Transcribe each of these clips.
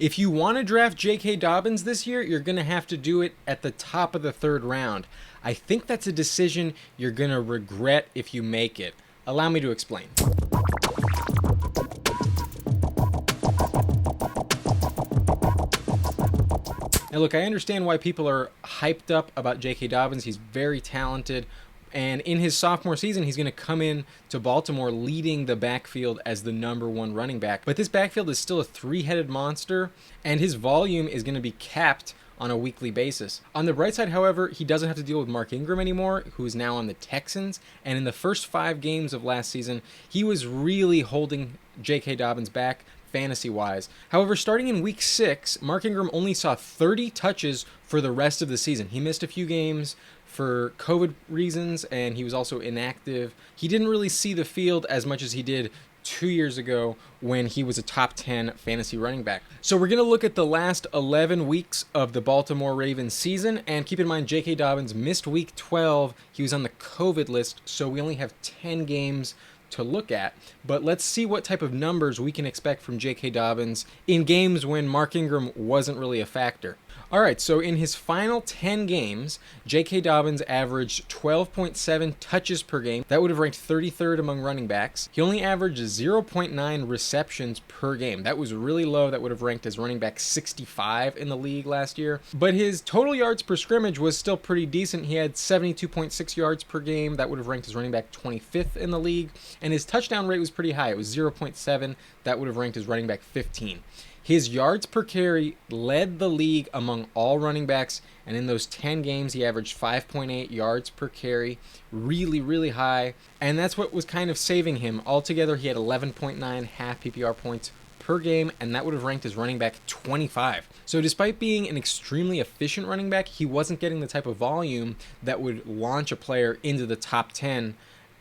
If you want to draft JK Dobbins this year, you're going to have to do it at the top of the third round. I think that's a decision you're going to regret if you make it. Allow me to explain. Now look, I understand why people are hyped up about JK Dobbins. He's very talented. And in his sophomore season, he's going to come in to Baltimore leading the backfield as the #1 running back. But this backfield is still a three-headed monster, and his volume is going to be capped on a weekly basis. On the bright side, however, he doesn't have to deal with Mark Ingram anymore, who is now on the Texans. And in the first 5 games of last season, he was really holding JK Dobbins back fantasy-wise. However, starting in week 6, Mark Ingram only saw 30 touches for the rest of the season. He missed a few games for COVID reasons, and he was also inactive. He didn't really see the field as much as he did 2 years ago when he was a top 10 fantasy running back. So we're going to look at the last 11 weeks of the Baltimore Ravens season, and keep in mind JK Dobbins missed week 12. He was on the COVID list, so we only have 10 games to look at. But let's see what type of numbers we can expect from JK Dobbins in games when Mark Ingram wasn't really a factor. All right, so in his final 10 games, JK Dobbins averaged 12.7 touches per game. That would have ranked 33rd among running backs. He only averaged 0.9 receptions per game. That was really low. That would have ranked as running back 65 in the league last year. But his total yards per scrimmage was still pretty decent. He had 72.6 yards per game. That would have ranked as running back 25th in the league. And his touchdown rate was pretty high. It was 0.7. That would have ranked as running back 15. His yards per carry led the league among all running backs, and in those 10 games, he averaged 5.8 yards per carry, really, really high, and that's what was kind of saving him. Altogether, he had 11.9 half PPR points per game, and that would have ranked as running back 25. So despite being an extremely efficient running back, he wasn't getting the type of volume that would launch a player into the top 10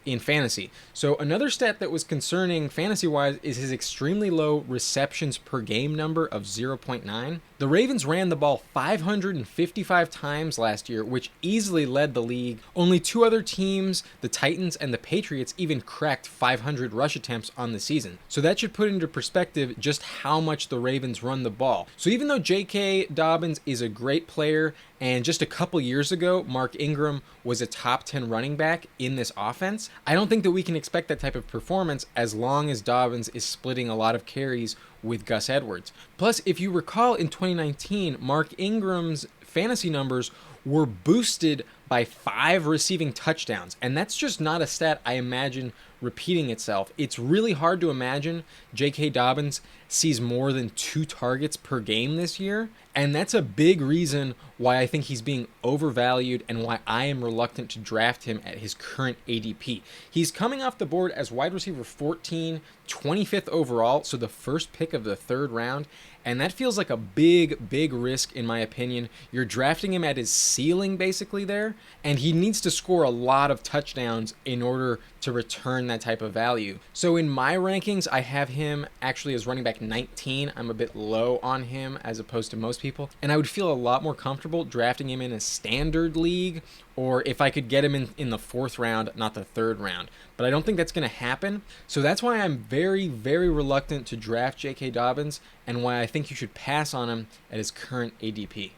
in fantasy. So another stat that was concerning fantasy-wise is his extremely low receptions per game number of 0.9. The Ravens ran the ball 555 times last year, which easily led the league. Only 2 other teams, the Titans and the Patriots, even cracked 500 rush attempts on the season. So that should put into perspective just how much the Ravens run the ball. So even though JK Dobbins is a great player, and just a couple years ago, Mark Ingram was a top 10 running back in this offense, I don't think that we can expect that type of performance as long as Dobbins is splitting a lot of carries with Gus Edwards. Plus, if you recall in 2019, Mark Ingram's fantasy numbers were boosted by 5 receiving touchdowns, and that's just not a stat I imagine repeating itself. It's really hard to imagine JK Dobbins sees more than 2 targets per game this year, and that's a big reason why I think he's being overvalued and why I am reluctant to draft him at his current ADP. He's coming off the board as wide receiver 14, 25th overall, so the first pick of the 3rd round, and that feels like a big risk in my opinion. You're drafting him at his ceiling basically there, and he needs to score a lot of touchdowns in order to return that type of value. So in my rankings, I have him actually as running back 19. I'm a bit low on him as opposed to most people, and I would feel a lot more comfortable drafting him in a standard league, or if I could get him in the 4th round, not the 3rd round. But I don't think that's going to happen. So that's why I'm very reluctant to draft JK Dobbins, and why I think you should pass on him at his current ADP.